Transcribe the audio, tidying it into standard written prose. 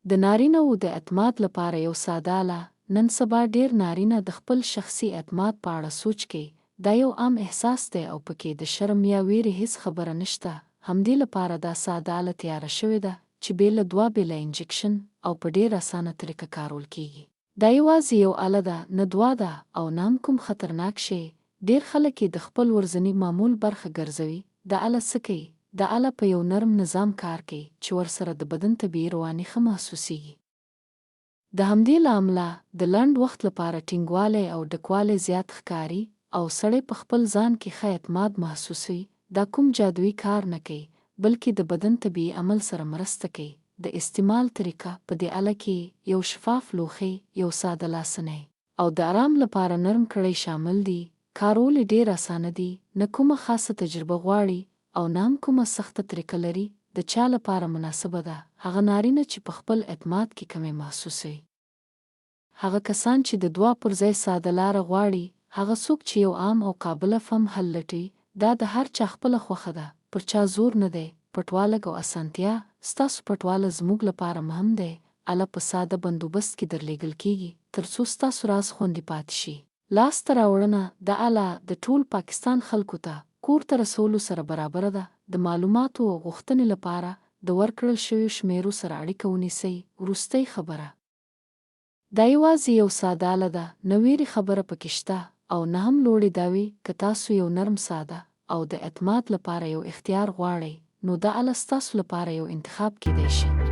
د نارینه‌وو د اعتماد لپاره یو ساده آله. نن سبا ډېر نارینه د خپل شخصي اعتماد په اړه سوچ کوي. دا یو عام احساس دی او پکې د شرم یا ویرې هیڅ خبره نشته. همدې لپاره دا ساده آله تیاره شوې ده چې بې له دوه بې له انجکشن او په ډېر اسانه طریقه کارول کیږي. دا یوازې یو آله ده، نه دوه ده او نه هم کوم خطرناک شی. ډېر خلک یې د خپل ورځني معمول برخه ګرځوي. دا آله څه کوي؟ دا آله په یو نرم نظام کار کوي چې ورسره د بدن طبیعي رواني ښه محسوسیږي. د همدې له امله د لنډ وخت لپاره ټینګوالی او ډکوالی زیات ښکاري او سړی په خپل ځان کې ښه اعتماد محسوسوي. دا کوم جادويي کار نه کوي، بلکې د بدن طبیعي عمل سره مرسته کوي. د استعمال طریقه: په دې آله کې یو شفاف لوښی، یو ساده لاسنی او د آرام لپاره نرم کړۍ شامل دي. کارول یې ډېر اسانه دي، نه کومه خاصه تجربه غواړي او نه هم کومه سخته طریقه لري. د چا لپاره مناسبه ده؟ هغه نارینه چې په خپل اعتماد کې کمی محسوسوي. هغه کسان چې د دوه پر ځای ساده لاره غواړي. هغه څوک چې یو عام او قابله فهم حل لټوي. دا د هر چا خپله خوښه ده. پر چا زور نه دی. پټوالی او اسانتیا: ستاسو پټوالی زموږ لپاره مهم دی. آله په ساده بندوبست کې درلیږل کیږي ترڅو ستاسو راز خوندي پاتې شي. لاسته راوړنه: دا آله د ټول پاکستان خلکو ته کور ته رسولو سره برابره ده. د معلوماتو او غوښتنې لپاره د ورکړل شویو شمیرو سره اړیکه ونیسئ. وروستۍ خبره: دا یوازې یو ساده آله ده، نه ویرې خبره پکې شته او نه هم لوړې دعوې. که تاسو یو نرم، ساده او د اعتماد لپاره یو اختیار غواړئ، نو دا آله ستاسو لپاره یو انتخاب کیدای شي.